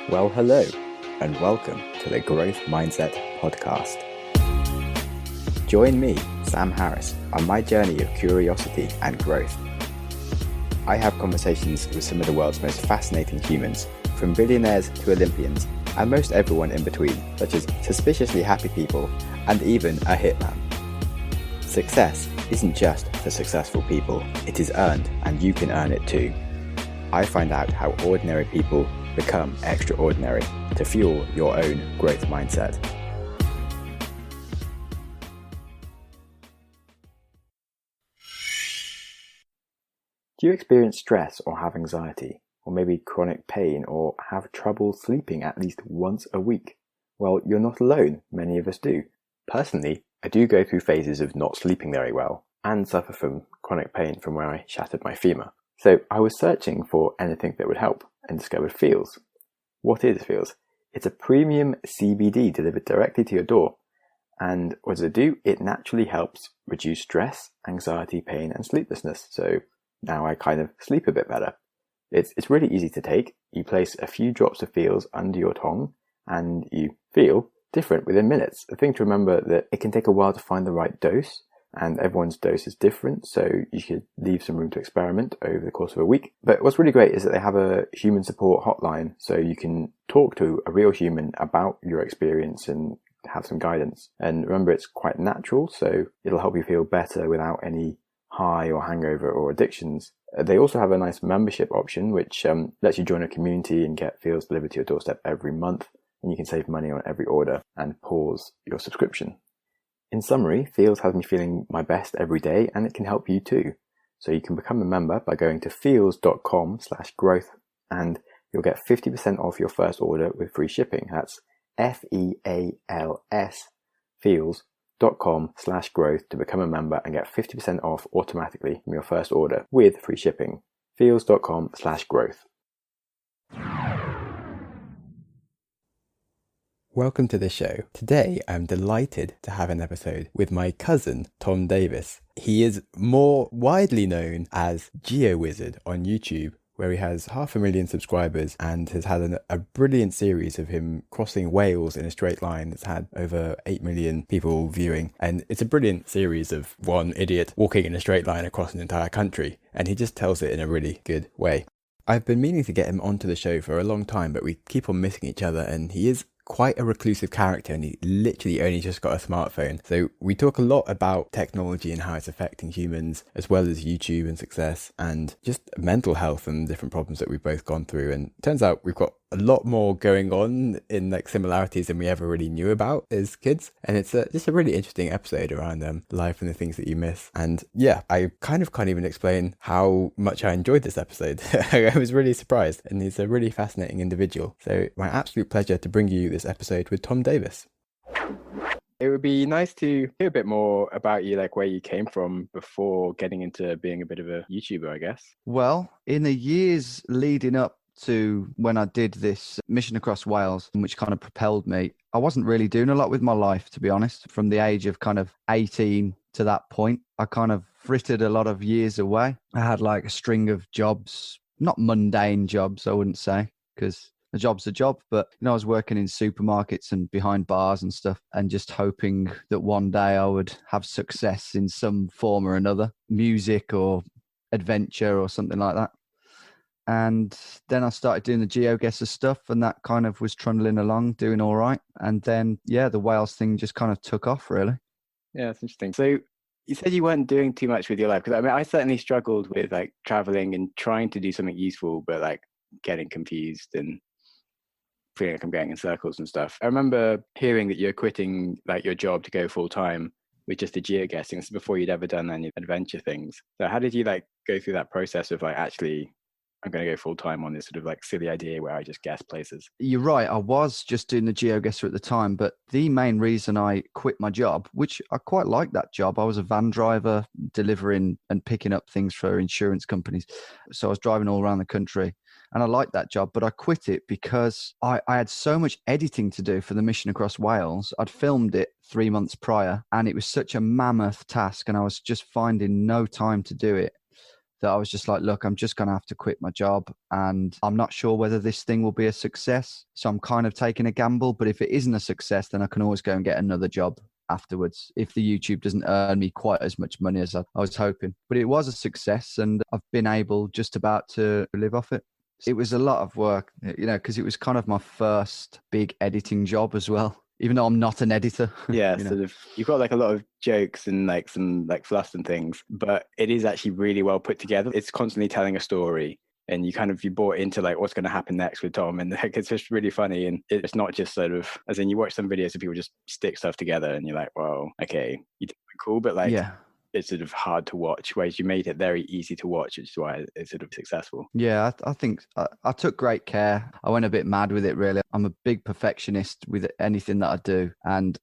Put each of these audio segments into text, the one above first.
Well, hello, and welcome to the Growth Mindset Podcast. Join me, Sam Harris, on my journey of curiosity and growth. I have conversations with some of the world's most fascinating humans, from billionaires to Olympians, and most everyone in between, such as suspiciously happy people and even a hitman. Success isn't just for successful people, it is earned, and you can earn it too. I find out how ordinary people become extraordinary to fuel your own growth mindset. Do you experience stress or have anxiety, or maybe chronic pain, or have trouble sleeping at least once a week? Well, you're not alone, many of us do. Personally, I do go through phases of not sleeping very well, and suffer from chronic pain from where I shattered my femur. So I was searching for anything that would help, and discovered Feels. What is Feels? It's a premium CBD delivered directly to your door. And what does it do? It naturally helps reduce stress, anxiety, pain, and sleeplessness. So now I kind of sleep a bit better. It's really easy to take. You place a few drops of Feels under your tongue, and you feel different within minutes. The thing to remember that it can take a while to find the right dose, and everyone's dose is different, so you should leave some room to experiment over the course of a week. But what's really great is that they have a human support hotline, so you can talk to a real human about your experience and have some guidance. And remember, it's quite natural, so it'll help you feel better without any high or hangover or addictions. They also have a nice membership option, which lets you join a community and get Feels delivered to your doorstep every month, and you can save money on every order and pause your subscription. In summary, Feels has me feeling my best every day, and it can help you too. So you can become a member by going to feels.com/growth, and you'll get 50% off your first order with free shipping. That's FEALS, feels.com/growth to become a member and get 50% off automatically from your first order with free shipping. Feels.com/growth. Welcome to the show. Today, I'm delighted to have an episode with my cousin, Tom Davies. He is more widely known as GeoWizard on YouTube, where he has 500,000 subscribers and has had a brilliant series of him crossing Wales in a straight line that's had over 8 million people viewing. And it's a brilliant series of one idiot walking in a straight line across an entire country, and he just tells it in a really good way. I've been meaning to get him onto the show for a long time, but we keep on missing each other, and he is quite a reclusive character, and he literally only just got a smartphone. So we talk a lot about technology and how it's affecting humans, as well as YouTube and success, and just mental health and different problems that we've both gone through. And it turns out we've got a lot more going on in like similarities than we ever really knew about as kids. And it's just a really interesting episode around life and the things that you miss. And yeah, I kind of can't even explain how much I enjoyed this episode. I was really surprised, and he's a really fascinating individual. So my absolute pleasure to bring you this episode with Tom Davies. It would be nice to hear a bit more about you, like where you came from before getting into being a bit of a YouTuber, I guess. Well, in the years leading up to when I did this mission across Wales, which kind of propelled me, I wasn't really doing a lot with my life, to be honest. From the age of kind of 18 to that point, I kind of frittered a lot of years away. I had like a string of jobs, not mundane jobs, I wouldn't say, because a job's a job, but I was working in supermarkets and behind bars and stuff, and just hoping that one day I would have success in some form or another, music or adventure or something like that. And then I started doing the GeoGuessr stuff, and that kind of was trundling along, doing all right. And then, yeah, the Wales thing just kind of took off, really. Yeah, that's interesting. So you said you weren't doing too much with your life, because I mean, I certainly struggled with like traveling and trying to do something useful, but like getting confused and feeling like I'm going in circles and stuff. I remember hearing that you're quitting like your job to go full time with just the geoguessing. This is before you'd ever done any adventure things. So how did you like go through that process of like, actually, I'm going to go full time on this sort of like silly idea where I just guess places? You're right. I was just doing the GeoGuessr at the time, but the main reason I quit my job, which I quite liked that job, I was a van driver delivering and picking up things for insurance companies. So I was driving all around the country, and I liked that job, but I quit it because I had so much editing to do for the mission across Wales. I'd filmed it 3 months prior, and it was such a mammoth task, and I was just finding no time to do it. that I was just like, look, I'm just going to have to quit my job, and I'm not sure whether this thing will be a success. So I'm kind of taking a gamble, but if it isn't a success, then I can always go and get another job afterwards if the YouTube doesn't earn me quite as much money as I was hoping. But it was a success, and I've been able just about to live off it. It was a lot of work, because it was kind of my first big editing job as well, even though I'm not an editor. Yeah, sort of. You've got like a lot of jokes and like some like fluffs and things, but it is actually really well put together. It's constantly telling a story, and you bought into like what's going to happen next with Tom, and like, it's just really funny. And it's not just sort of, as in you watch some videos of people just stick stuff together, and you're like, well, okay, you did something cool, but like, yeah, it's sort of hard to watch. Whereas you made it very easy to watch, which is why it's sort of successful. Yeah, I think I took great care. I went a bit mad with it, really. I'm a big perfectionist with anything that I do, and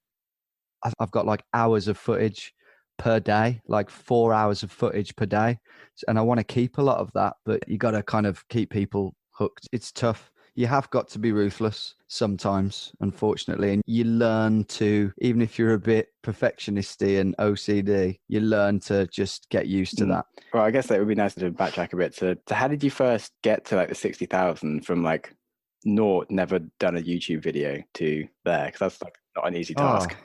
I've got like hours of footage per day, like 4 hours of footage per day. And I want to keep a lot of that, but you got to kind of keep people hooked. It's tough. You have got to be ruthless sometimes, unfortunately. And you learn to, even if you're a bit perfectionisty and OCD, you learn to just get used to that. Well, I guess that would be nice to backtrack a bit. So how did you first get to like the 60,000 from like naught, never done a YouTube video to there? Because that's like not an easy task.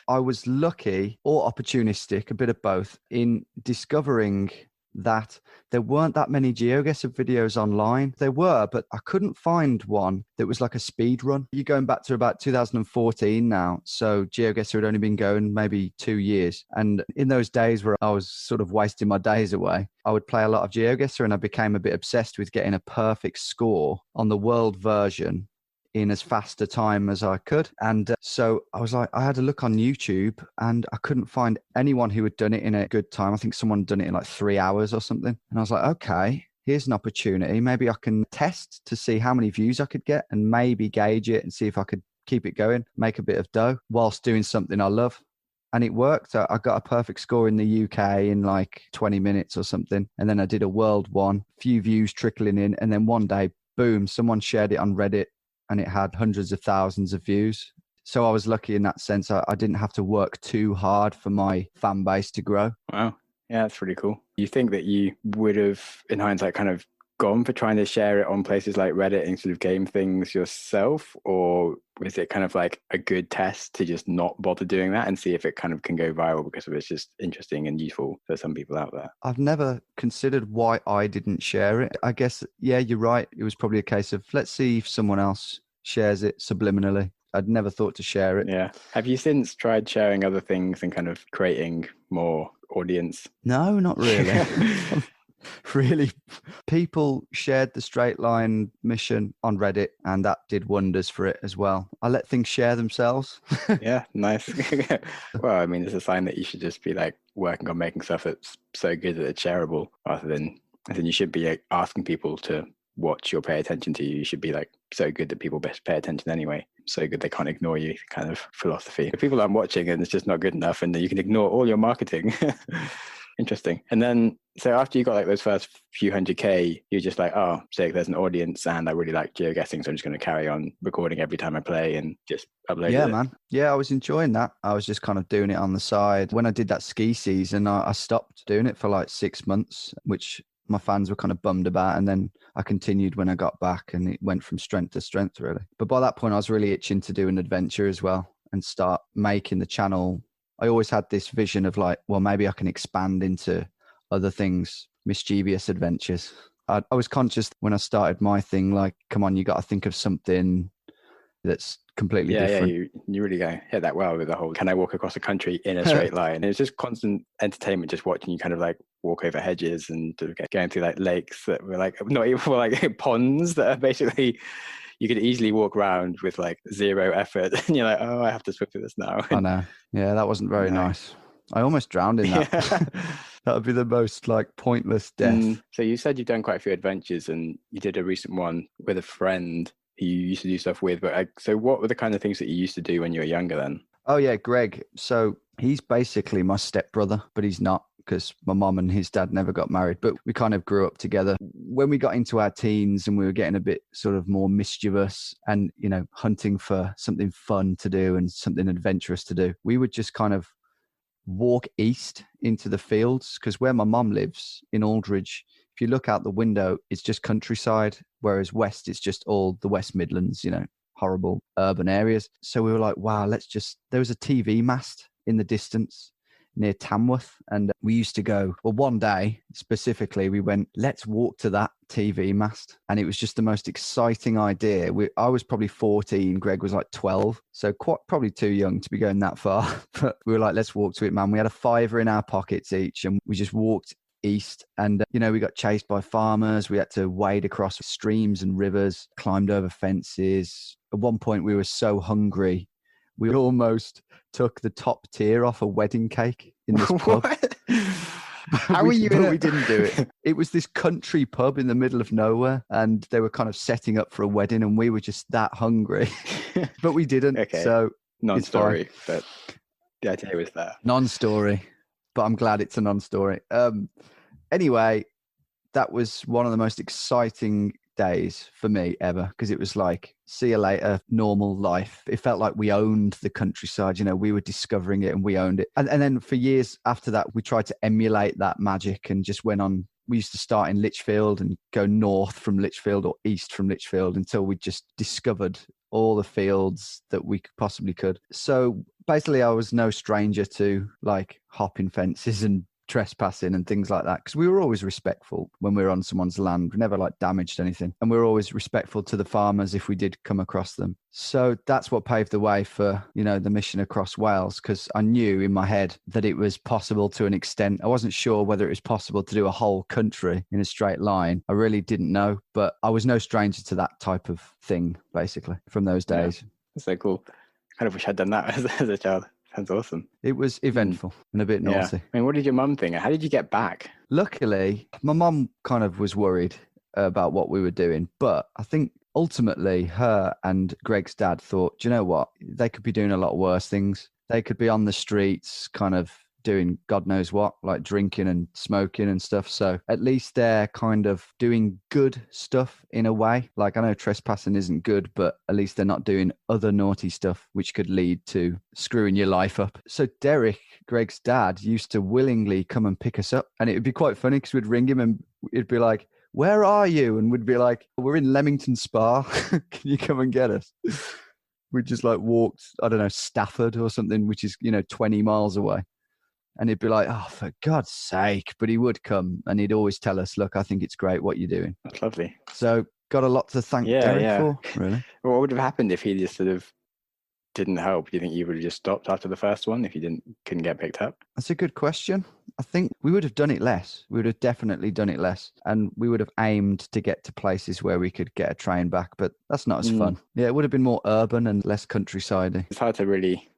I was lucky or opportunistic, a bit of both, in discovering that there weren't that many GeoGuessr videos online. There were, but I couldn't find one that was like a speed run. You're going back to about 2014 now. So GeoGuessr had only been going maybe 2 years. And in those days where I was sort of wasting my days away, I would play a lot of GeoGuessr, and I became a bit obsessed with getting a perfect score on the world version in as fast a time as I could. And so I was like, I had a look on YouTube, and I couldn't find anyone who had done it in a good time. I think someone had done it in like 3 hours or something. And I was like, okay, here's an opportunity. Maybe I can test to see how many views I could get, and maybe gauge it and see if I could keep it going, make a bit of dough whilst doing something I love. And it worked. I got a perfect score in the UK in like 20 minutes or something. And then I did a world one, few views trickling in. And then one day, boom, someone shared it on Reddit, and it had hundreds of thousands of views. So I was lucky in that sense. I didn't have to work too hard for my fan base to grow. Wow. Yeah, that's pretty cool. You think that you would have, in hindsight, kind of gone for trying to share it on places like Reddit and sort of game things yourself? Or was it kind of like a good test to just not bother doing that and see if it kind of can go viral because it's just interesting and useful for some people out there? I've never considered why I didn't share it. I guess, yeah, you're right. It was probably a case of, let's see if someone else shares it subliminally. I'd never thought to share it. Yeah. Have you since tried sharing other things and kind of creating more audience? No, not really. Really, people shared the straight line mission on Reddit, and that did wonders for it as well. I let things share themselves. Yeah, nice. Well, I mean, it's a sign that you should just be like working on making stuff that's so good that it's shareable, rather than, I think you should be like, asking people to watch or pay attention to you. You should be like so good that people best pay attention anyway. So good they can't ignore you kind of philosophy. If people aren't watching and it's just not good enough, and you can ignore all your marketing. Interesting. And then, so after you got like those first few 100K, you're just like, oh, sick, there's an audience and I really like geoguessing, so I'm just going to carry on recording every time I play and just upload it. Yeah, man. Yeah, I was enjoying that. I was just kind of doing it on the side. When I did that ski season, I stopped doing it for like 6 months, which my fans were kind of bummed about. And then I continued when I got back, and it went from strength to strength, really. But by that point, I was really itching to do an adventure as well and start making the channel. I always had this vision of like, well, maybe I can expand into other things, mischievous adventures. I was conscious when I started my thing, like, come on, you got to think of something that's completely different. Yeah, you really hit that well with the whole, can I walk across the country in a straight line? It's just constant entertainment, just watching you kind of like walk over hedges and going through like lakes that were like, not even like ponds that are basically, you could easily walk around with like zero effort, and you're like, oh, I have to swim through this now. I know. Yeah, that wasn't very nice. I almost drowned in that. Yeah. That would be the most like pointless death. So you said you've done quite a few adventures, and you did a recent one with a friend who you used to do stuff with. But so what were the kind of things that you used to do when you were younger then? Oh yeah, Greg. So he's basically my stepbrother, but he's not, because my mom and his dad never got married, but we kind of grew up together. When we got into our teens and we were getting a bit sort of more mischievous and, you know, hunting for something fun to do and something adventurous to do, we would just kind of walk east into the fields, because where my mum lives in Aldridge, if you look out the window, it's just countryside, whereas west, it's just all the West Midlands, you know, horrible urban areas. So we were like, wow, there was a TV mast in the distance near Tamworth. And we used to go, well, one day specifically, we went, let's walk to that TV mast. And it was just the most exciting idea. I was probably 14, Greg was like 12. So probably too young to be going that far. But we were like, let's walk to it, man. We had a £5 in our pockets each, and we just walked east. And, you know, we got chased by farmers. We had to wade across streams and rivers, climbed over fences. At one point, we were so hungry, we almost took the top tier off a wedding cake in this pub. How were you? We didn't do it. It was this country pub in the middle of nowhere, and they were kind of setting up for a wedding, and we were just that hungry, but we didn't. Okay. So non-story, but the idea was there. Non-story, but I'm glad it's a non-story. Anyway, that was one of the most exciting days for me ever, because it was like, see you later, normal life. It felt like we owned the countryside, you know, we were discovering it and we owned it. And then for years after that, we tried to emulate that magic and just went on. We used to start in Lichfield and go north from Lichfield or east from Lichfield until we just discovered all the fields that we possibly could. So basically I was no stranger to like hopping fences and trespassing and things like that, because we were always respectful when we were on someone's land. We never like damaged anything, and we were always respectful to the farmers if we did come across them. So that's what paved the way for, you know, the mission across Wales, because I knew in my head that it was possible to an extent. I wasn't sure whether it was possible to do a whole country in a straight line. I really didn't know, but I was no stranger to that type of thing basically from those days. Yeah, that's so cool. Kind of wish I'd done that as a child. Sounds awesome. It was eventful and a bit naughty. I mean, what did your mum think? How did you get back? Luckily, my mum kind of was worried about what we were doing, but I think ultimately her and Greg's dad thought, do you know what? They could be doing a lot worse things. They could be on the streets kind of doing God knows what, like drinking and smoking and stuff. So at least they're kind of doing good stuff in a way. Like I know trespassing isn't good, but at least they're not doing other naughty stuff, which could lead to screwing your life up. So Derek, Greg's dad, used to willingly come and pick us up. And it would be quite funny because we'd ring him and it'd be like, where are you? And we'd be like, we're in Leamington Spa. Can you come and get us? We just like walked, I don't know, Stafford or something, which is, 20 miles away. And he'd be like, oh, for God's sake. But he would come and he'd always tell us, look, I think it's great what you're doing. That's lovely. So got a lot to thank Derek for, really. What would have happened if he just sort of didn't help? Do you think you would have just stopped after the first one if you couldn't get picked up? That's a good question. I think we would have done it less. We would have definitely done it less. And we would have aimed to get to places where we could get a train back. But that's not as fun. Yeah, it would have been more urban and less countryside-y. It's hard to really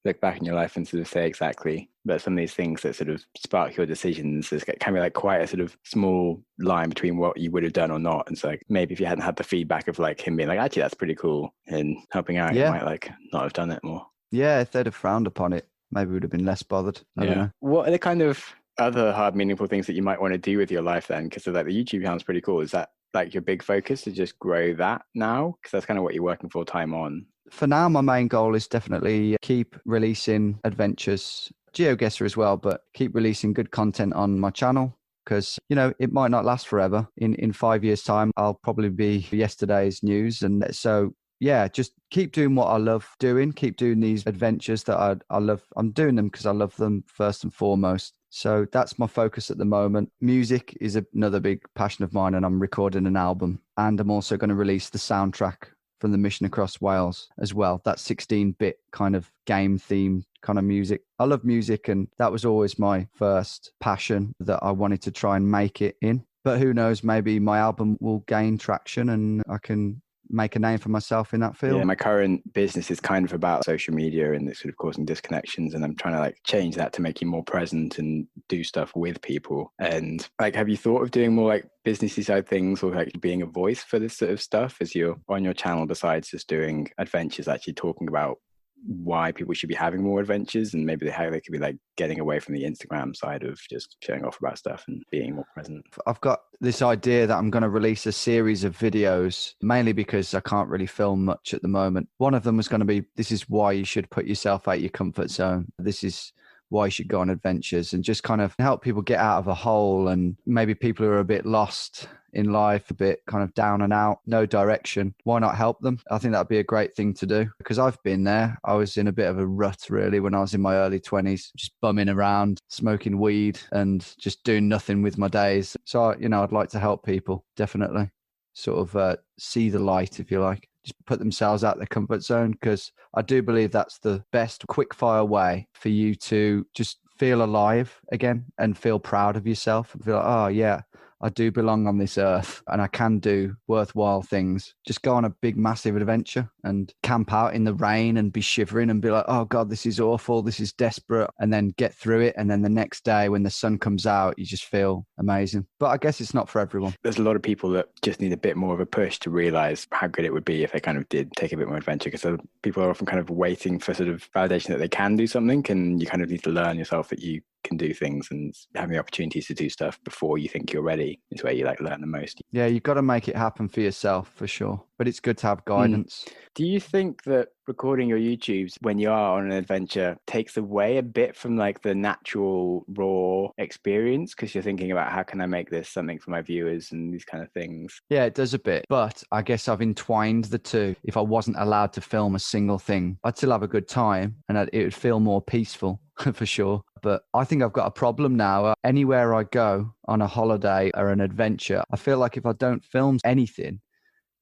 look back in your life and sort of say exactly, but some of these things that sort of spark your decisions, there's can be like quite a sort of small line between what you would have done or not. And so like maybe if you hadn't had the feedback of like him being like, actually that's pretty cool and helping out, you might like not have done it more. Yeah, if they'd have frowned upon it, maybe we would have been less bothered. I don't know. What are the kind of other hard, meaningful things that you might want to do with your life then? Because like the YouTube channel is pretty cool. Is that like your big focus to just grow that now? Because that's kind of what you're working full time on. For now, my main goal is definitely keep releasing adventures, GeoGuessr as well, but keep releasing good content on my channel because, it might not last forever. In 5 years' time, I'll probably be yesterday's news. And so, just keep doing what I love doing. Keep doing these adventures that I love. I'm doing them because I love them first and foremost. So that's my focus at the moment. Music is another big passion of mine, and I'm recording an album. And I'm also going to release the soundtrack from the mission across Wales as well. That 16-bit kind of game theme kind of music. I love music, and that was always my first passion that I wanted to try and make it in. But who knows, maybe my album will gain traction and I can make a name for myself in that field. Yeah, my current business is kind of about social media and it's sort of causing disconnections, and I'm trying to like change that to make you more present and do stuff with people. And like, have you thought of doing more like businessy side things or like being a voice for this sort of stuff as you're on your channel, besides just doing adventures, actually talking about why people should be having more adventures and maybe how they could be like getting away from the Instagram side of just showing off about stuff and being more present? I've got this idea that I'm going to release a series of videos, mainly because I can't really film much at the moment. One of them was going to be, this is why you should put yourself out your comfort zone. This is why you should go on adventures, and just kind of help people get out of a hole, and maybe people who are a bit lost in life, a bit kind of down and out, no direction. Why not help them? I think that'd be a great thing to do, because I've been there. I was in a bit of a rut really when I was in my early 20s, just bumming around, smoking weed and just doing nothing with my days. So, I'd like to help people, definitely. Sort of see the light, if you like. Just put themselves out their comfort zone, because I do believe that's the best quick-fire way for you to just feel alive again and feel proud of yourself and feel like, oh yeah, I do belong on this earth and I can do worthwhile things. Just go on a big, massive adventure and camp out in the rain and be shivering and be like, oh God, this is awful. This is desperate. And then get through it. And then the next day when the sun comes out, you just feel amazing. But I guess it's not for everyone. There's a lot of people that just need a bit more of a push to realize how good it would be if they kind of did take a bit more adventure, because people are often kind of waiting for sort of validation that they can do something, and you kind of need to learn yourself that you can do things, and having the opportunities to do stuff before you think you're ready is where you learn the most. Yeah, you've got to make it happen for yourself, for sure. But it's good to have guidance. Do you think that recording your YouTubes when you are on an adventure takes away a bit from the natural raw experience, because you're thinking about how can I make this something for my viewers and these kind of things? Yeah, it does a bit, but I guess I've entwined the two. If I wasn't allowed to film a single thing, I'd still have a good time and it would feel more peaceful for sure. But I think I've got a problem now. Anywhere I go on a holiday or an adventure, I feel like if I don't film anything,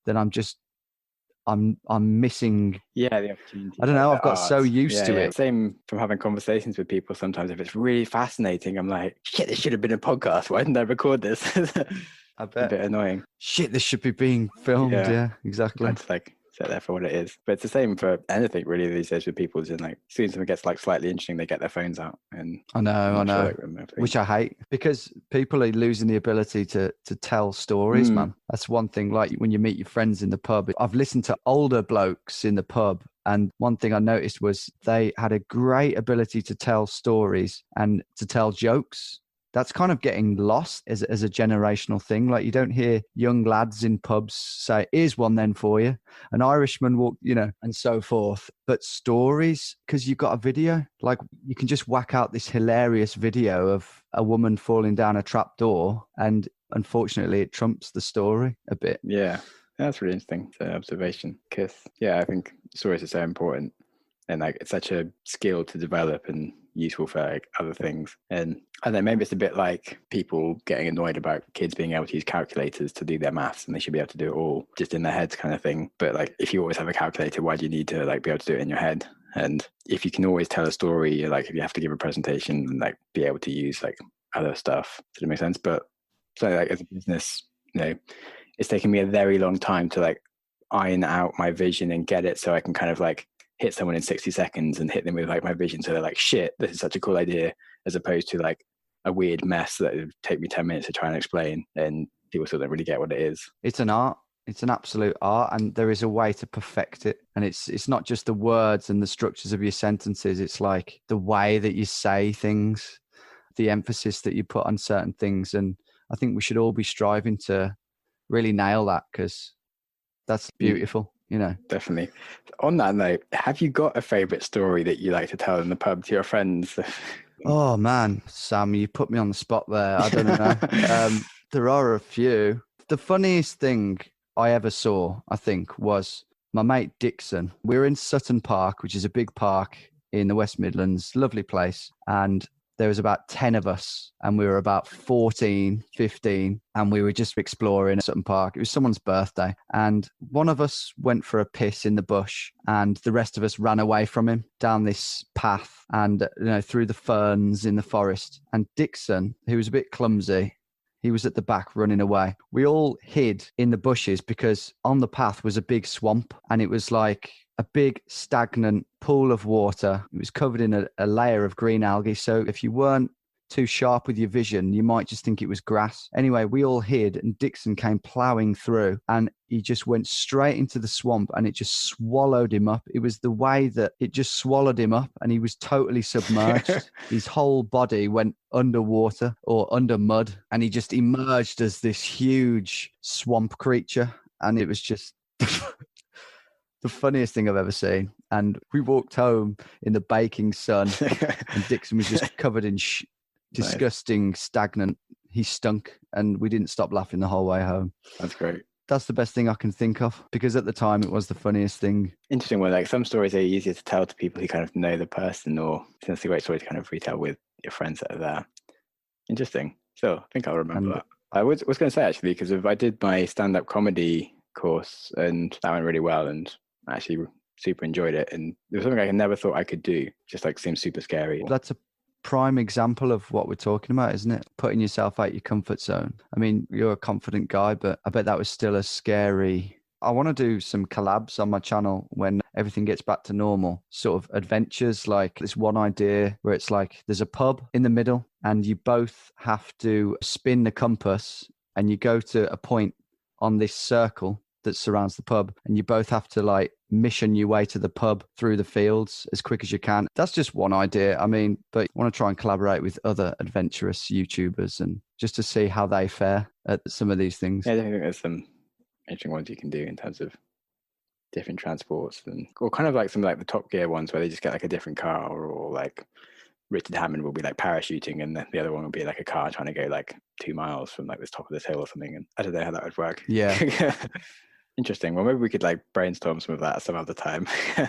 then I'm missing. Yeah, the opportunity. I don't know. I've got so used to it. Same from having conversations with people. Sometimes if it's really fascinating, I'm like, shit, this should have been a podcast. Why didn't I record this? I bet. A bit annoying. Shit, this should be being filmed. Yeah, exactly. It's set there for what it is. But it's the same for anything really these days with people. As in as soon as something gets slightly interesting, they get their phones out. And I know. Which I hate, because people are losing the ability to tell stories, man. That's one thing. Like when you meet your friends in the pub, I've listened to older blokes in the pub, and one thing I noticed was they had a great ability to tell stories and to tell jokes. That's kind of getting lost as a generational thing. Like you don't hear young lads in pubs say, here's one then for you. An Irishman walk, and so forth. But stories, because you've got a video, like you can just whack out this hilarious video of a woman falling down a trap door, and unfortunately it trumps the story a bit. Yeah, that's really interesting. It's an observation, because I think stories are so important, and it's such a skill to develop and useful for other things. And I don't know, maybe it's a bit like people getting annoyed about kids being able to use calculators to do their maths, and they should be able to do it all just in their heads kind of thing. But if you always have a calculator, why do you need to be able to do it in your head? And if you can always tell a story, if you have to give a presentation and be able to use other stuff, does it make sense? But so as a business, it's taken me a very long time to iron out my vision and get it so I can kind of hit someone in 60 seconds and hit them with my vision. So they're like, shit, this is such a cool idea, as opposed to a weird mess that would take me 10 minutes to try and explain, and people still don't really get what it is. It's an art. It's an absolute art, and there is a way to perfect it. And it's not just the words and the structures of your sentences. It's the way that you say things, the emphasis that you put on certain things. And I think we should all be striving to really nail that, because that's beautiful. Definitely. On that note, have you got a favorite story that you like to tell in the pub to your friends? Oh man, Sam, you put me on the spot there. I don't know. There are a few. The funniest thing I ever saw, I think, was my mate Dixon. We were in Sutton Park, which is a big park in the West Midlands, lovely place. And there was about 10 of us, and we were about 14, 15, and we were just exploring Sutton Park. It was someone's birthday, and one of us went for a piss in the bush, and the rest of us ran away from him down this path and through the ferns in the forest. And Dixon, who was a bit clumsy, he was at the back running away. We all hid in the bushes because on the path was a big swamp, and it was like a big stagnant pool of water. It was covered in a layer of green algae. So if you weren't too sharp with your vision, you might just think it was grass. Anyway, we all hid, and Dixon came ploughing through, and he just went straight into the swamp, and it just swallowed him up. It was the way that it just swallowed him up, and he was totally submerged. His whole body went underwater or under mud, and he just emerged as this huge swamp creature. And it was just the funniest thing I've ever seen. And we walked home in the baking sun, and Dixon was just covered in disgusting, stagnant. He stunk, and we didn't stop laughing the whole way home. That's great. That's the best thing I can think of, because at the time it was the funniest thing. Interesting. Well, like some stories are easier to tell to people who kind of know the person, or it's a great story to kind of retell with your friends that are there. Interesting. So I think I'll remember that. I was going to say, actually, because if I did my stand-up comedy course and that went really well, and I actually super enjoyed it, and it was something I never thought I could do, just like seems super scary. That's a prime example of what we're talking about, isn't it? Putting yourself out your comfort zone. I mean, you're a confident guy, but I bet that was still a scary. I want to do some collabs on my channel when everything gets back to normal, sort of adventures, like this one idea where it's like there's a pub in the middle and you both have to spin the compass and you go to a point on this circle that surrounds the pub, and you both have to like mission your way to the pub through the fields as quick as you can. That's just one idea. I mean, but I want to try and collaborate with other adventurous YouTubers and just to see how they fare at some of these things. Yeah, I think there's some interesting ones you can do in terms of different transports, or kind of like some like the Top Gear ones where they just get like a different car, or like Richard Hammond will be like parachuting, and then the other one will be like a car trying to go like 2 miles from like this top of this hill or something. And I don't know how that would work. Yeah. Interesting. Well, maybe we could like brainstorm some of that some other time.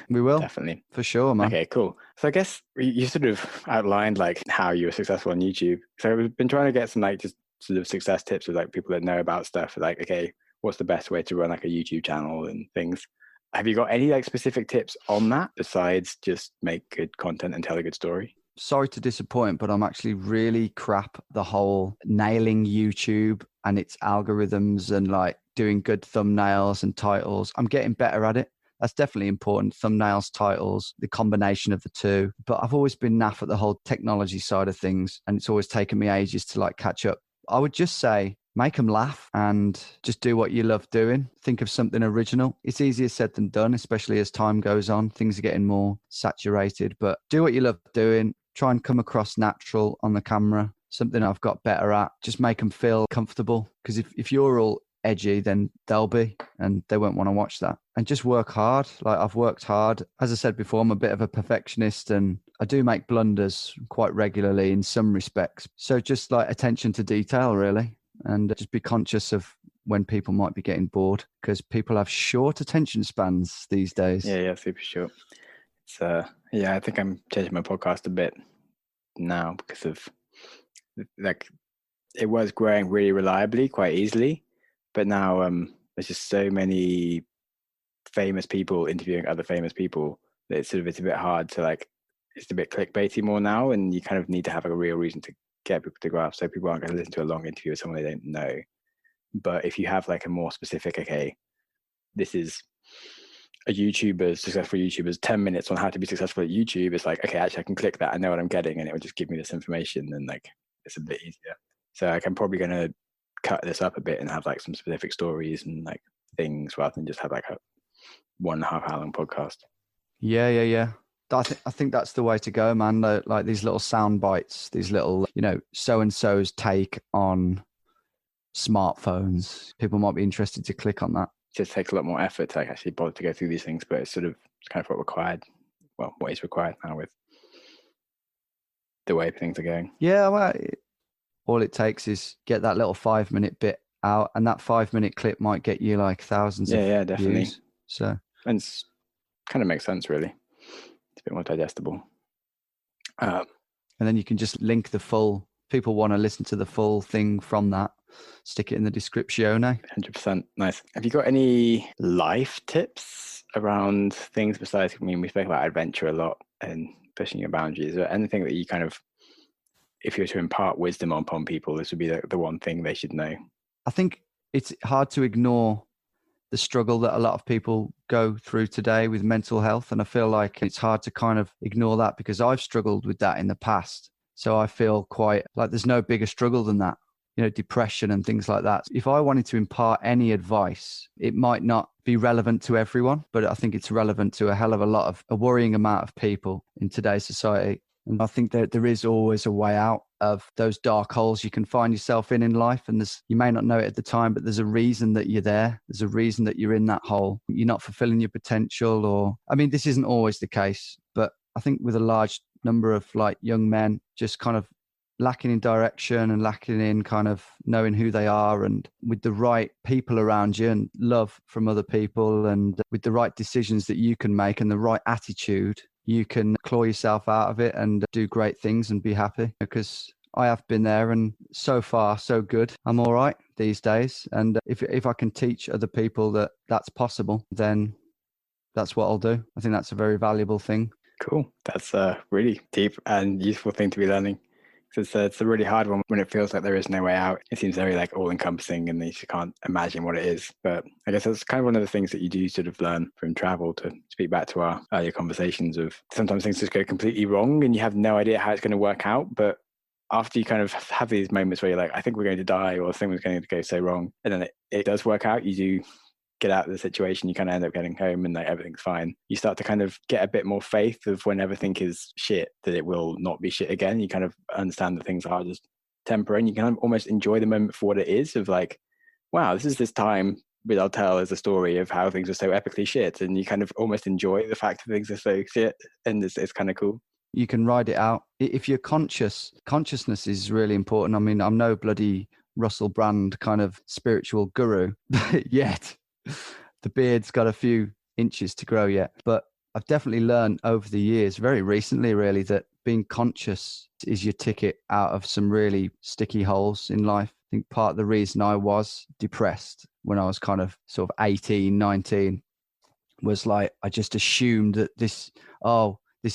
We will. Definitely. For sure, man. Okay, cool. So I guess you sort of outlined like how you were successful on YouTube. So we've been trying to get some like just sort of success tips with like people that know about stuff. Like, okay, what's the best way to run like a YouTube channel and things? Have you got any like specific tips on that besides just make good content and tell a good story? Sorry to disappoint, but I'm actually really crap at the whole nailing YouTube and its algorithms and like doing good thumbnails and titles. I'm getting better at it. That's definitely important. Thumbnails, titles, the combination of the two. But I've always been naff at the whole technology side of things, and it's always taken me ages to like catch up. I would just say, make them laugh and just do what you love doing. Think of something original. It's easier said than done, especially as time goes on. Things are getting more saturated, but do what you love doing. Try and come across natural on the camera. Something I've got better at. Just make them feel comfortable. Because if you're all edgy, then they'll be, and they won't want to watch that. And just work hard. Like I've worked hard. As I said before, I'm a bit of a perfectionist, and I do make blunders quite regularly in some respects. So just like attention to detail, really. And just be conscious of when people might be getting bored, because people have short attention spans these days. Yeah, super short. It's yeah, I think I'm changing my podcast a bit now because of like it was growing really reliably quite easily, but now there's just so many famous people interviewing other famous people that it's a bit hard to like, it's a bit clickbaity more now, and you kind of need to have a real reason to get people to grasp, so people aren't going to listen to a long interview with someone they don't know. But if you have like a more specific, okay, this is a successful YouTuber's 10 minutes on how to be successful at YouTube, it's like, okay, actually I can click that, I know what I'm getting, and it will just give me this information, and like it's a bit easier. So like, I'm probably going to cut this up a bit and have like some specific stories and like things rather than just have like a 1.5 hour long podcast. Yeah. I think that's the way to go, man. Like these little sound bites, these little, so-and-so's take on smartphones. People might be interested to click on that. It just takes a lot more effort to like actually bother to go through these things, but it's kind of what is required now with the way things are going. Yeah, well, all it takes is get that little 5-minute bit out, and that 5-minute clip might get you like thousands of definitely views. So, and it's kind of makes sense, really. It's a bit more digestible. And then you can just link the full. People want to listen to the full thing from that. Stick it in the description. 100%. Nice. Have you got any life tips around things besides, we spoke about adventure a lot and pushing your boundaries, or anything that you kind of, if you were to impart wisdom upon people, this would be the one thing they should know? I think it's hard to ignore the struggle that a lot of people go through today with mental health. And I feel like it's hard to kind of ignore that, because I've struggled with that in the past. So I feel quite like there's no bigger struggle than that, depression and things like that. If I wanted to impart any advice, it might not be relevant to everyone, but I think it's relevant to a worrying amount of people in today's society. And I think that there is always a way out. of those dark holes you can find yourself in life. And you may not know it at the time, but there's a reason that you're there. There's a reason that you're in that hole. You're not fulfilling your potential, or, I mean, this isn't always the case, but I think with a large number of like young men just kind of lacking in direction and lacking in kind of knowing who they are, and with the right people around you and love from other people, and with the right decisions that you can make and the right attitude, you can claw yourself out of it and do great things and be happy. Because I have been there, and so far so good. I'm all right these days, and if I can teach other people that that's possible, then that's what I'll do. I think that's a very valuable thing. Cool. That's a really deep and useful thing to be learning. It's a really hard one when it feels like there is no way out. It seems very like all-encompassing, and you just can't imagine what it is. But I guess that's kind of one of the things that you do sort of learn from travel, to speak back to our earlier conversations of sometimes things just go completely wrong and you have no idea how it's going to work out. But after you kind of have these moments where you're like, I think we're going to die, or things are going to go so wrong, and then it does work out, you do get out of the situation, you kind of end up getting home and like everything's fine. You start to kind of get a bit more faith of when everything is shit, that it will not be shit again. You kind of understand that things are just temporary, and you can almost enjoy the moment for what it is, of like, wow, this time that I'll tell as a story of how things are so epically shit, and you kind of almost enjoy the fact that things are so shit, and it's kind of cool. You can ride it out. If you're consciousness is really important. I mean, I'm no bloody Russell Brand kind of spiritual guru yet. The beard's got a few inches to grow yet, but I've definitely learned over the years, very recently really, that being conscious is your ticket out of some really sticky holes in life. I think part of the reason I was depressed when I was kind of sort of 18, 19 was like, I just assumed that this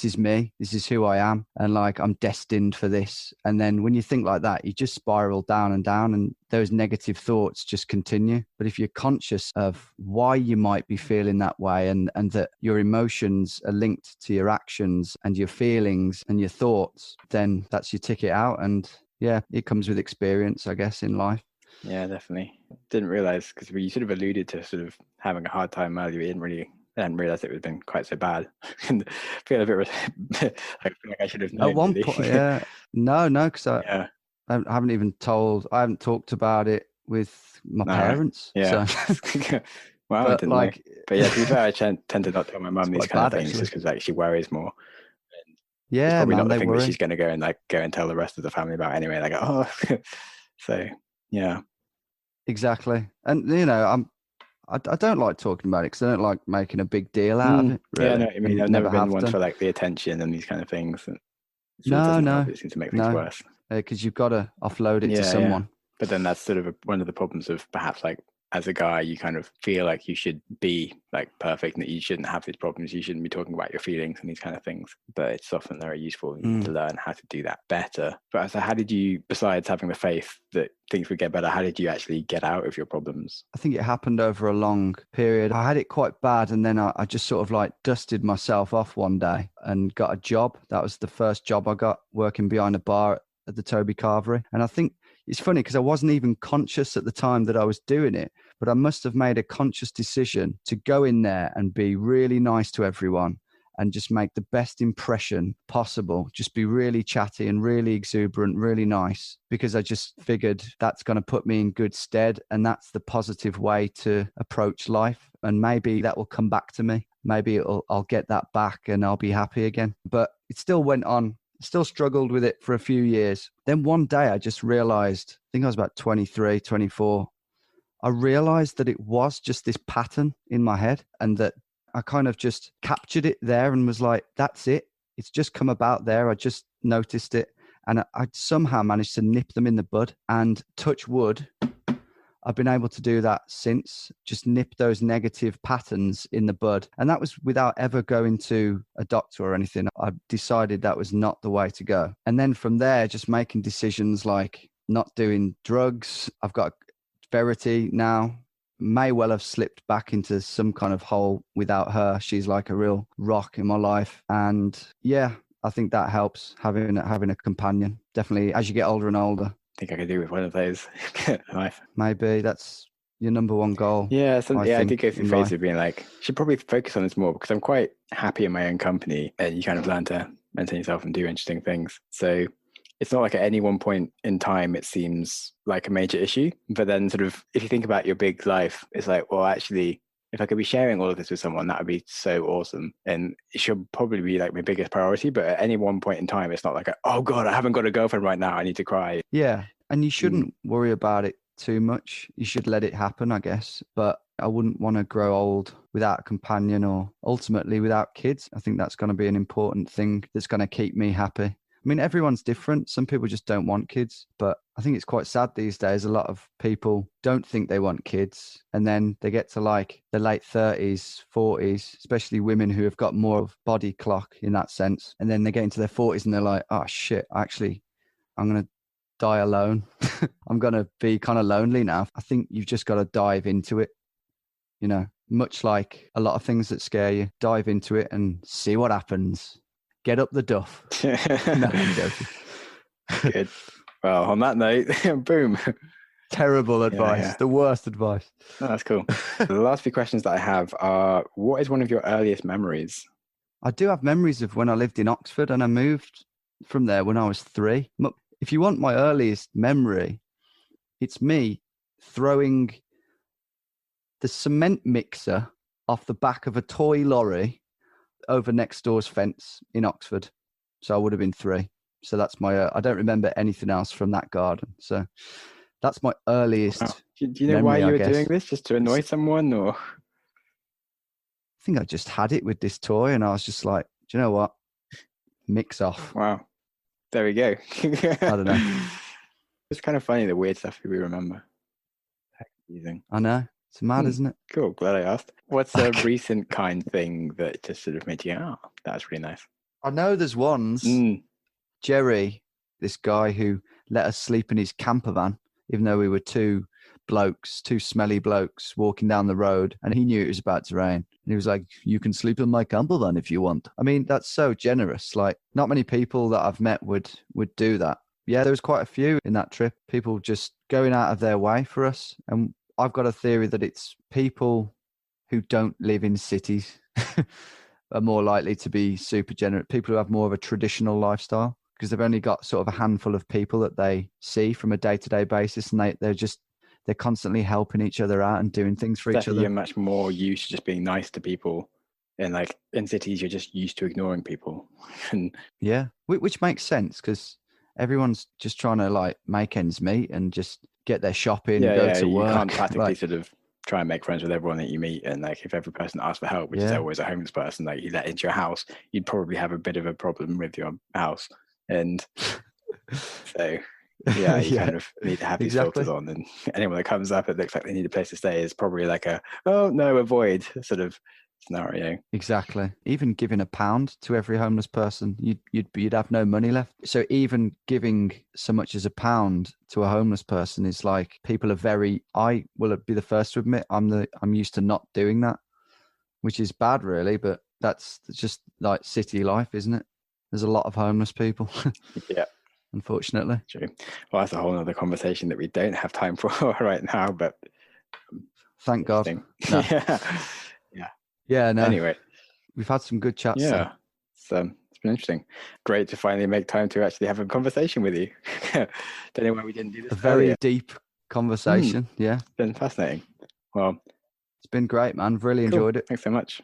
is me, this is who I am, and like I'm destined for this. And then when you think like that, you just spiral down and down, and those negative thoughts just continue. But if you're conscious of why you might be feeling that way, and that your emotions are linked to your actions and your feelings and your thoughts, then that's your ticket out. And yeah, it comes with experience, I guess, in life. Yeah, definitely. Didn't realize, because you sort of alluded to sort of having a hard time earlier. I hadn't realized it would have been quite so bad. And feel a bit I feel like I should have known. At one really. point, yeah. No, because I haven't talked about it with my parents. Yeah. So. Well, I didn't know. But yeah, to be fair, I tend to not tell my mum these kind of things, just because like she worries more. And yeah, it's probably man, not the thing worry. that she's going to go and tell the rest of the family about anyway. Like, oh, so yeah, exactly. And you know, I don't like talking about it because I don't like making a big deal out of it. Really. Yeah, no, I mean, I've never been one for like the attention and these kind of things. And no, it seems to make things worse. Because you've got to offload it to someone. Yeah. But then that's sort of one of the problems of perhaps like, as a guy, you kind of feel like you should be like perfect and that you shouldn't have these problems. You shouldn't be talking about your feelings and these kind of things. But it's often very useful to learn how to do that better. But so how did you, besides having the faith that things would get better, how did you actually get out of your problems? I think it happened over a long period. I had it quite bad, and then I just sort of like dusted myself off one day and got a job. That was the first job I got, working behind a bar at the Toby Carvery. And I think it's funny because I wasn't even conscious at the time that I was doing it, but I must have made a conscious decision to go in there and be really nice to everyone and just make the best impression possible. Just be really chatty and really exuberant, really nice, because I just figured that's going to put me in good stead. And that's the positive way to approach life. And maybe that will come back to me. Maybe I'll get that back and I'll be happy again. But it still went on. Still struggled with it for a few years. Then one day I just realized, I think I was about 23, 24. I realized that it was just this pattern in my head, and that I kind of just captured it there and was like, that's it. It's just come about there. I just noticed it. And I somehow managed to nip them in the bud, and touch wood, I've been able to do that since, just nip those negative patterns in the bud. And that was without ever going to a doctor or anything. I decided that was not the way to go. And then from there, just making decisions like not doing drugs. I've got Verity now. May well have slipped back into some kind of hole without her. She's like a real rock in my life. And yeah, I think that helps, having a companion. Definitely as you get older and older. I think I could do with one of those. Maybe that's your number one goal. Yeah, I did go through phases of being like, should probably focus on this more, because I'm quite happy in my own company, and you kind of learn to maintain yourself and do interesting things. So it's not like at any one point in time it seems like a major issue. But then sort of if you think about your big life, it's like, well, actually, if I could be sharing all of this with someone, that would be so awesome. And it should probably be like my biggest priority. But at any one point in time, it's not like, oh God, I haven't got a girlfriend right now, I need to cry. Yeah. And you shouldn't worry about it too much. You should let it happen, I guess. But I wouldn't want to grow old without a companion or ultimately without kids. I think that's going to be an important thing that's going to keep me happy. I mean, everyone's different. Some people just don't want kids, but I think it's quite sad these days. A lot of people don't think they want kids, and then they get to like the late 30s, 40s, especially women who have got more of body clock in that sense. And then they get into their 40s and they're like, oh shit, actually, I'm going to die alone. I'm going to be kind of lonely now. I think you've just got to dive into it. You know, much like a lot of things that scare you, dive into it and see what happens. Get up the duff. No, I'm joking. Good. Well, on that note, boom. Terrible advice. Yeah. The worst advice. Oh, that's cool. The last few questions that I have are, what is one of your earliest memories? I do have memories of when I lived in Oxford and I moved from there when I was 3. If you want my earliest memory, it's me throwing the cement mixer off the back of a toy lorry over next door's fence in Oxford. So I would have been 3. So that's my, I don't remember anything else from that garden. So that's my earliest. Wow. Do you know memory, why you I were guess. doing this? Just to annoy someone, or? I think I just had it with this toy and I was just like, do you know what? Mix off. Wow. There we go. I don't know. It's kind of funny, the weird stuff we remember. I know. It's mad, isn't it? Cool. Glad I asked. What's a recent kind thing that just sort of made you go, oh, that's really nice? I know there's ones. Jerry, this guy who let us sleep in his camper van, even though we were 2 smelly blokes walking down the road, and he knew it was about to rain. And he was like, you can sleep in my camper van if you want. I mean, that's so generous. Like, not many people that I've met would do that. Yeah, there was quite a few in that trip. People just going out of their way for us. And I've got a theory that it's people who don't live in cities are more likely to be super generous. People who have more of a traditional lifestyle, because they've only got sort of a handful of people that they see from a day-to-day basis, and they're constantly helping each other out and doing things for each other. You're much more used to just being nice to people, and like in cities you're just used to ignoring people. And yeah, which makes sense, because everyone's just trying to like make ends meet and just get their shopping, go to work. You can't practically sort of try and make friends with everyone that you meet. And like, if every person asks for help, which is always a homeless person, like you let into your house, you'd probably have a bit of a problem with your house. And so yeah, you kind of need to have these filters on, and anyone that comes up, it looks like they need a place to stay, is probably like a, oh no, avoid sort of scenario. Exactly. Even giving £1 to every homeless person, you'd have no money left. So even giving so much as £1 to a homeless person is like, people are I will be the first to admit I'm used to not doing that, which is bad really, but that's just like city life, isn't it? There's a lot of homeless people. Yeah. Unfortunately. True. Well, that's a whole other conversation that we don't have time for right now, but thank God. No. Yeah, no. Anyway, we've had some good chats. Yeah. So it's been interesting. Great to finally make time to actually have a conversation with you. Don't know why we didn't do this. A very deep conversation. Yeah. It's been fascinating. Well, it's been great, man. Really enjoyed it. Thanks so much.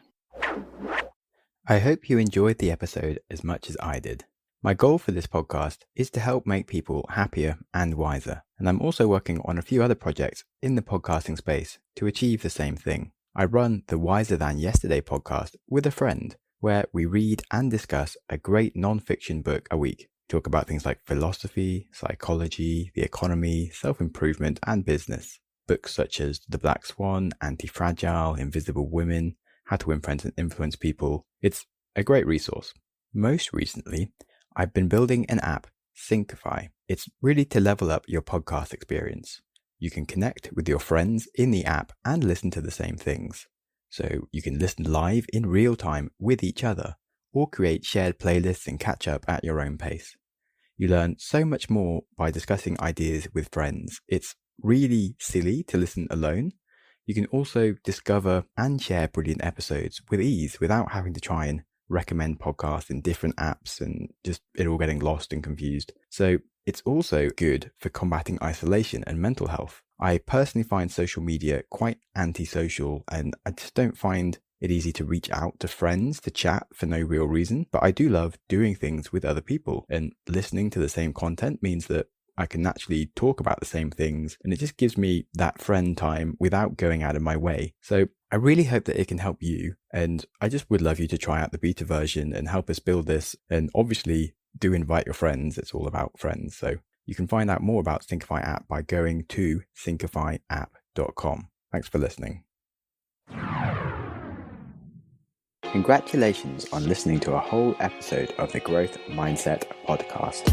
I hope you enjoyed the episode as much as I did. My goal for this podcast is to help make people happier and wiser. And I'm also working on a few other projects in the podcasting space to achieve the same thing. I run the Wiser Than Yesterday podcast with a friend, where we read and discuss a great non-fiction book a week. Talk about things like philosophy, psychology, the economy, self-improvement, and business. Books such as The Black Swan, Anti-Fragile, Invisible Women, How to Win Friends and Influence People. It's a great resource. Most recently, I've been building an app, Syncify. It's really to level up your podcast experience. You can connect with your friends in the app and listen to the same things. So you can listen live in real time with each other, or create shared playlists and catch up at your own pace. You learn so much more by discussing ideas with friends. It's really silly to listen alone. You can also discover and share brilliant episodes with ease without having to try and recommend podcasts in different apps and just it all getting lost and confused. So It's also good for combating isolation and mental health. I personally find social media quite antisocial, and I just don't find it easy to reach out to friends to chat for no real reason. But I do love doing things with other people, and listening to the same content means that I can naturally talk about the same things, and it just gives me that friend time without going out of my way. So I really hope that it can help you, and I just would love you to try out the beta version and help us build this. And obviously do invite your friends. It's all about friends. So you can find out more about Syncify app by going to syncifyapp.com. Thanks for listening. Congratulations on listening to a whole episode of the Growth Mindset podcast.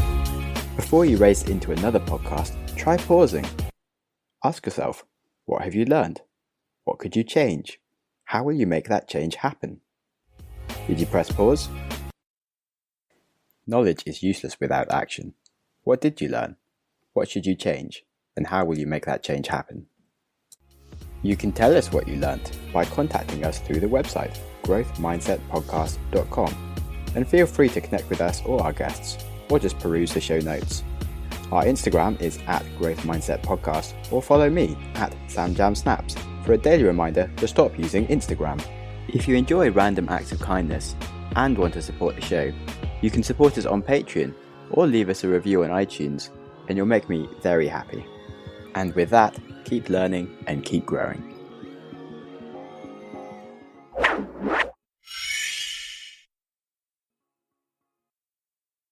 Before you race into another podcast, try pausing. Ask yourself, what have you learned? What could you change? How will you make that change happen? Did you press pause? Knowledge is useless without action. What did you learn? What should you change? And how will you make that change happen? You can tell us what you learned by contacting us through the website, growthmindsetpodcast.com. And feel free to connect with us or our guests, or just peruse the show notes. Our Instagram is @growthmindsetpodcast, or follow me @SamJamSnaps for a daily reminder to stop using Instagram. If you enjoy random acts of kindness and want to support the show, you can support us on Patreon or leave us a review on iTunes, and you'll make me very happy. And with that, keep learning and keep growing.